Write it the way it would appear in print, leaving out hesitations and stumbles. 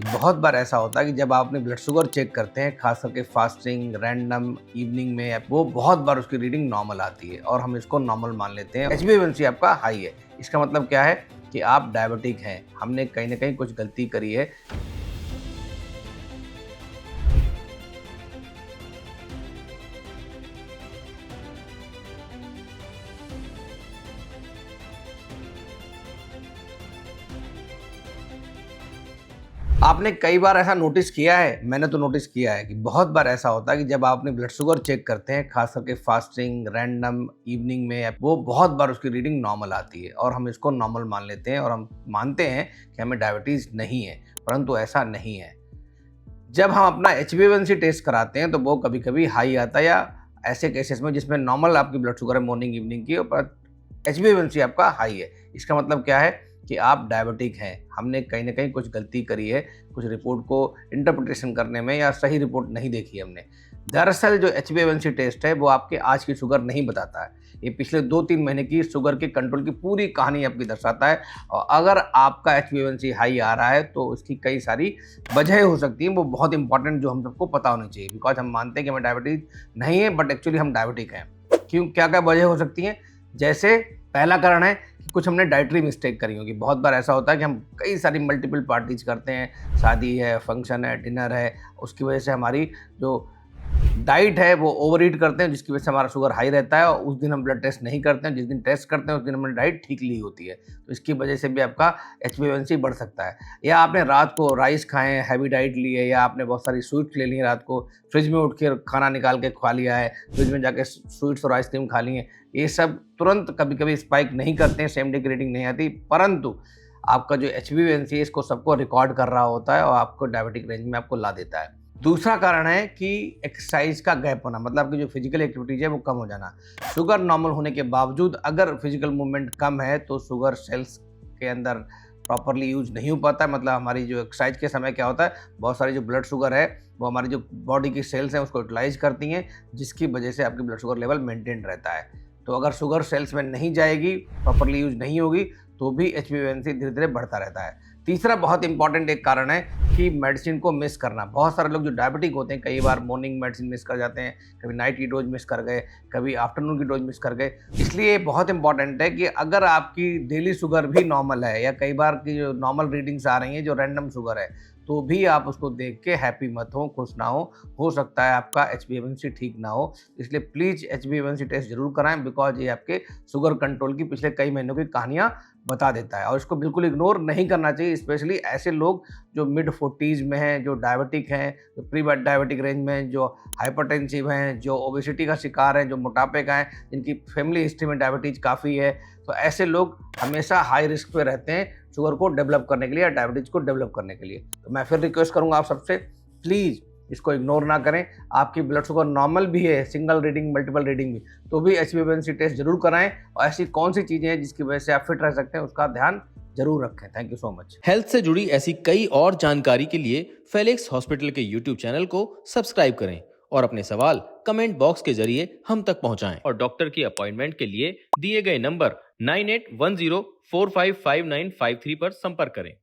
बहुत बार ऐसा होता है कि जब आप अपनी ब्लड शुगर चेक करते हैं, खास करके फास्टिंग, रैंडम, इवनिंग में, वो बहुत बार उसकी रीडिंग नॉर्मल आती है और हम इसको नॉर्मल मान लेते हैं। HbA1c आपका हाई है, इसका मतलब क्या है कि आप डायबिटिक हैं। हमने कहीं ना कहीं कुछ गलती करी है। आपने कई बार ऐसा नोटिस किया है, मैंने तो नोटिस किया है कि बहुत बार ऐसा होता है कि जब आप अपनी ब्लड शुगर चेक करते हैं, खास करके फास्टिंग, रैंडम, इवनिंग में, वो बहुत बार उसकी रीडिंग नॉर्मल आती है और हम इसको नॉर्मल मान लेते हैं और हम मानते हैं कि हमें डायबिटीज़ नहीं है, परंतु ऐसा नहीं है। जब हम अपना HbA1c टेस्ट कराते हैं तो वो कभी कभी हाई आता है, या ऐसे केसेस में जिसमें नॉर्मल आपकी ब्लड शुगर है मॉर्निंग इवनिंग की, पर HbA1c आपका हाई है। इसका मतलब क्या है कि आप डायबिटिक हैं। हमने कहीं ना कहीं कुछ गलती करी है, कुछ रिपोर्ट को इंटरप्रिटेशन करने में, या सही रिपोर्ट नहीं देखी हमने। दरअसल जो HbA1c टेस्ट है वो आपके आज की शुगर नहीं बताता है, ये पिछले 2-3 महीने की शुगर के कंट्रोल की पूरी कहानी आपकी दर्शाता है। और अगर आपका HbA1c हाई आ रहा है तो इसकी कई सारी वजह हो सकती हैं, वो बहुत इंपॉर्टेंट, जो हम सबको पता होनी चाहिए। बिकॉज हम मानते हैं कि हमें डायबिटीज नहीं है, बट एक्चुअली हम डायबिटिक हैं। क्यों, क्या क्या वजह हो सकती हैं? जैसे पहला कारण है कि कुछ हमने डाइटरी मिस्टेक करी होगी। बहुत बार ऐसा होता है कि हम कई सारी मल्टीपल पार्टीज करते हैं, शादी है, फंक्शन है, डिनर है, उसकी वजह से हमारी जो डाइट है वो ओवर ईट करते हैं, जिसकी वजह से हमारा शुगर हाई रहता है और उस दिन हम ब्लड टेस्ट नहीं करते हैं। जिस दिन टेस्ट करते हैं उस दिन हमने डाइट ठीक ली होती है, तो इसकी वजह से भी आपका HbA1c बढ़ सकता है। या आपने रात को राइस खाएं, हैवी डाइट ली है, या आपने बहुत सारी स्वीट्स ले ली हैं रात को, फ्रिज में उठ के खाना निकाल के खा लिया है, फ्रिज में जाके स्वीट्स और आइसक्रीम खा ली है। ये सब तुरंत कभी कभी स्पाइक नहीं करते हैं, सेम डे की रीडिंग नहीं आती, परंतु आपका जो HbA1c है इसको सबको रिकॉर्ड कर रहा होता है और आपको डायबिटिक रेंज में आपको ला देता है। दूसरा कारण है कि एक्सरसाइज का गैप होना, मतलब आपकी जो फिजिकल एक्टिविटीज है वो कम हो जाना। शुगर नॉर्मल होने के बावजूद अगर फिजिकल मूवमेंट कम है तो शुगर सेल्स के अंदर प्रॉपरली यूज नहीं हो पाता है। मतलब हमारी जो एक्सरसाइज के समय क्या होता है, बहुत सारी जो ब्लड शुगर है वो हमारी जो बॉडी की सेल्स हैं उसको यूटिलाइज करती हैं, जिसकी वजह से आपकी ब्लड शुगर लेवल मेंटेन रहता है। तो अगर शुगर सेल्स में नहीं जाएगी, प्रॉपरली यूज नहीं होगी, तो भी HbA1c धीरे धीरे बढ़ता रहता है। तीसरा बहुत इंपॉर्टेंट एक कारण है कि मेडिसिन को मिस करना। बहुत सारे लोग जो डायबिटिक होते हैं कई बार मॉर्निंग मेडिसिन मिस कर जाते हैं, कभी नाइट की डोज मिस कर गए, कभी आफ्टरनून की डोज मिस कर गए। इसलिए बहुत इंपॉर्टेंट है कि अगर आपकी डेली शुगर भी नॉर्मल है, या कई बार की जो नॉर्मल रीडिंग्स आ रही हैं जो रैंडम शुगर है, तो भी आप उसको देख के हैप्पी मत खुश ना हो सकता है आपका HbA1c ठीक ना हो। इसलिए प्लीज़ HbA1c टेस्ट जरूर कराएं, बिकॉज ये आपके शुगर कंट्रोल की पिछले कई महीनों की कहानियाँ बता देता है और इसको बिल्कुल इग्नोर नहीं करना चाहिए। स्पेशली ऐसे लोग जो मिड 40s में हैं, जो डायबिटिक हैं, जो प्री डायबिटिक रेंज में हैं, जो हाइपरटेंसिव हैं, जो ओबेसिटी का शिकार हैं, जो मोटापे का हैं, जिनकी फैमिली हिस्ट्री में डायबिटीज काफ़ी है, तो ऐसे लोग हमेशा हाई रिस्क पे रहते हैं शुगर को डेवलप करने के लिए या डायबिटीज को डेवलप करने के लिए। तो मैं फिर रिक्वेस्ट करूंगा आप सबसे, प्लीज़ इसको इग्नोर ना करें। आपकी ब्लड शुगर नॉर्मल भी है, सिंगल रीडिंग, मल्टीपल रीडिंग भी, तो भी HbA1c टेस्ट जरूर कराएं। और ऐसी कौन सी चीज़ें हैं जिसकी वजह से आप फिट रह सकते हैं, उसका ध्यान जरूर रखें। Thank you so much. Health से जुड़ी ऐसी कई और जानकारी के लिए फेलिक्स हॉस्पिटल के YouTube चैनल को सब्सक्राइब करें और अपने सवाल कमेंट बॉक्स के जरिए हम तक पहुंचाएं। और डॉक्टर की अपॉइंटमेंट के लिए दिए गए नंबर 9810455953 पर संपर्क करें।